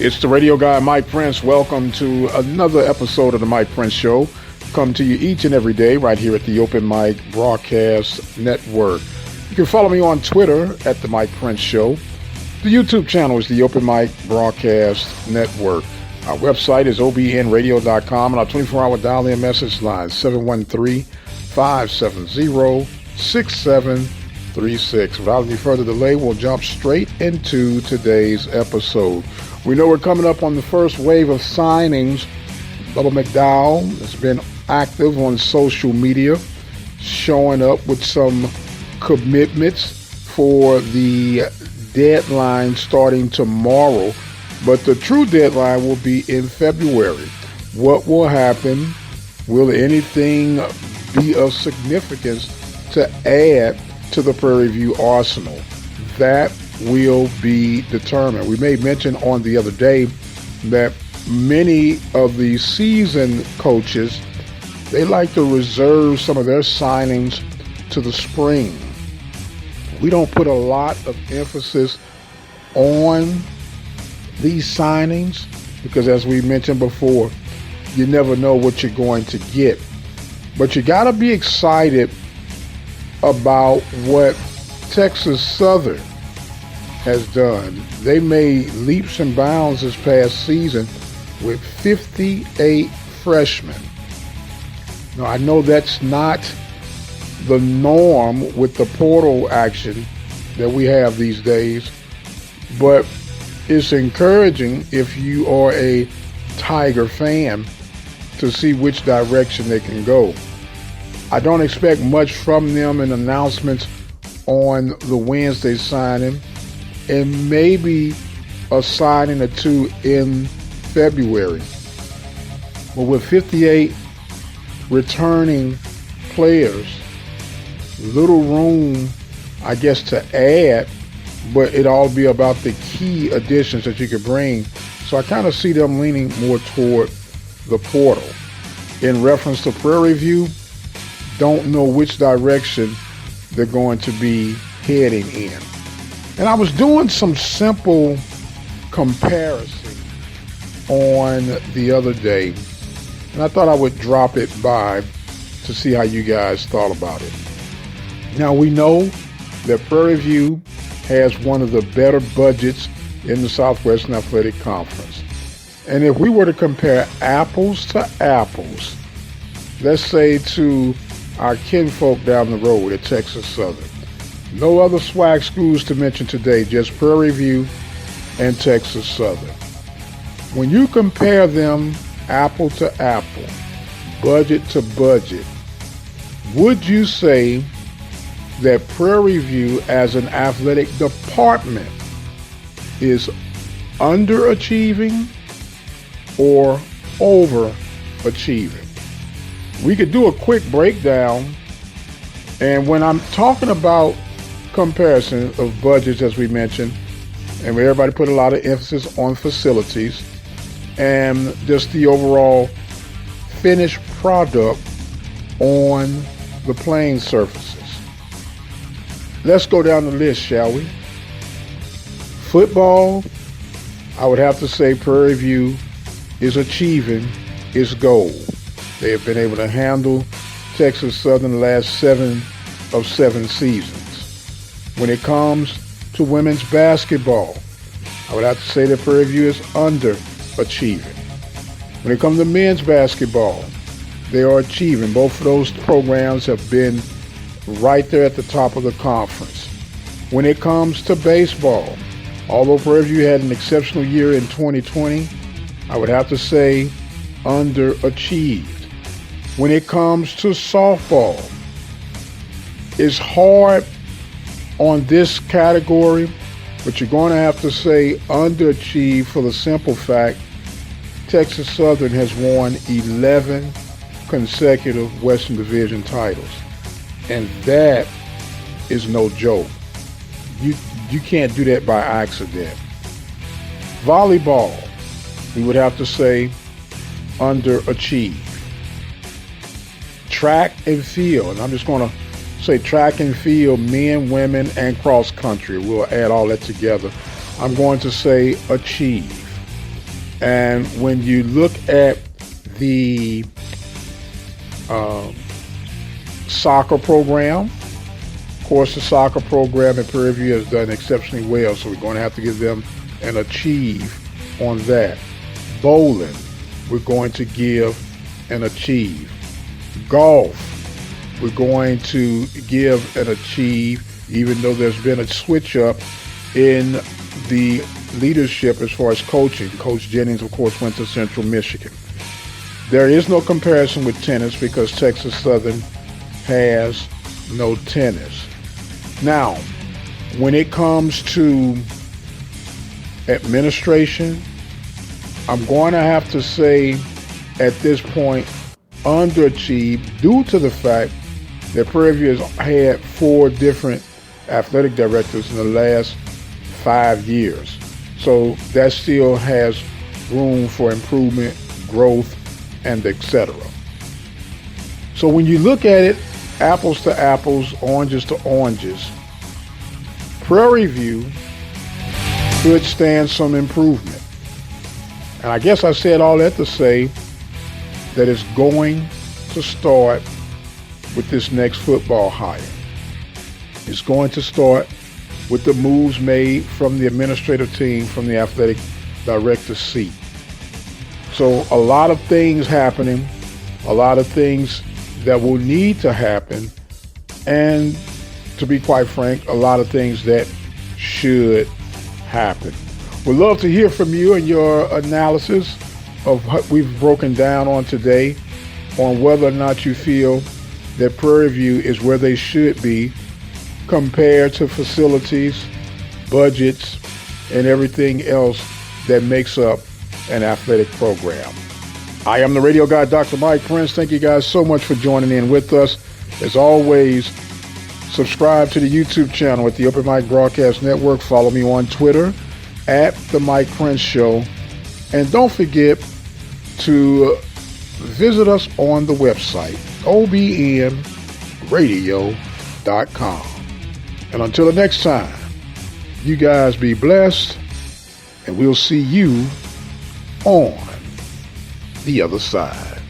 It's the radio guy, Mike Prince. Welcome to another episode of the Mike Prince Show. Come to you each and every day right here at the Open Mic Broadcast Network. You can follow me on Twitter at the Mike Prince Show. The YouTube channel is the Open Mic Broadcast Network. Our website is obnradio.com and our 24-hour dial-in message line 713-570-6736. Without any further delay, we'll jump straight into today's episode. We know we're coming up on the first wave of signings. Bubba McDowell has been active on social media, showing up with some commitments for the deadline starting tomorrow. But the true deadline will be in February. What will happen? Will anything be of significance to add to the Prairie View arsenal? That will be determined. We made mention on the other day that many of the seasoned coaches, they like to reserve some of their signings to the spring. We don't put a lot of emphasis on these signings because, as we mentioned before, you never know what you're going to get. But you got to be excited about what Texas Southern has done. They made leaps and bounds this past season with 58 freshmen. Now, I know that's not the norm with the portal action that we have these days, but it's encouraging if you are a Tiger fan to see which direction they can go. I don't expect much from them in announcements on the Wednesday signing, and maybe a signing or two in February. But with 58 returning players, little room, I guess, to add, but it all be about the key additions that you could bring. So I kind of see them leaning more toward the portal. In reference to Prairie View, don't know which direction they're going to be heading in. And I was doing some simple comparison on the other day, and I thought I would drop it by to see how you guys thought about it. Now, we know that Prairie View has one of the better budgets in the Southwestern Athletic Conference. And if we were to compare apples to apples, let's say to our kinfolk down the road at Texas Southern, no other SWAC schools to mention today, just Prairie View and Texas Southern. When you compare them apple to apple, budget to budget, would you say that Prairie View as an athletic department is underachieving or overachieving? We could do a quick breakdown, and when I'm talking about comparison of budgets, as we mentioned, and everybody put a lot of emphasis on facilities and just the overall finished product on the playing surfaces. Let's go down the list, shall we? Football, I would have to say Prairie View is achieving its goal. They have been able to handle Texas Southern the last 7 of 7 seasons. When it comes to women's basketball, I would have to say that Prairie View is underachieving. When it comes to men's basketball, they are achieving. Both of those programs have been right there at the top of the conference. When it comes to baseball, although Prairie View had an exceptional year in 2020, I would have to say underachieved. When it comes to softball, it's hard on this category, but you're going to have to say underachieved for the simple fact Texas Southern has won 11 consecutive Western Division titles. And that is no joke. You can't do that by accident. Volleyball, we would have to say underachieved. Track and field, and I'm just going to say track and field, men, women, and cross country. We'll add all that together. I'm going to say achieve. And when you look at the soccer program, of course, the soccer program at Prairie View has done exceptionally well, so we're going to have to give them an achieve on that. Bowling, we're going to give an achieve. Golf, we're going to give an achieve, even though there's been a switch up in the leadership as far as coaching. Coach Jennings, of course, went to Central Michigan. There is no comparison with tennis because Texas Southern has no tennis. Now, when it comes to administration, I'm going to have to say at this point, underachieved due to the fact that Prairie View has had 4 different athletic directors in the last 5 years. So that still has room for improvement, growth, and etc. So when you look at it, apples to apples, oranges to oranges, Prairie View could stand some improvement. And I guess I said all that to say that it's going to start with this next football hire. It's going to start with the moves made from the administrative team, from the athletic director's seat. So a lot of things happening, a lot of things that will need to happen, and to be quite frank, a lot of things that should happen. We'd love to hear from you and your analysis of what we've broken down on today, on whether or not you feel that Prairie View is where they should be compared to facilities, budgets, and everything else that makes up an athletic program. I am the radio guy, Dr. Mike Prince. Thank you guys so much for joining in with us. As always, subscribe to the YouTube channel at the Open Mic Broadcast Network. Follow me on Twitter at The Mike Prince Show. And don't forget to visit us on the website, obnradio.com. And until the next time, you guys be blessed, and we'll see you on the other side.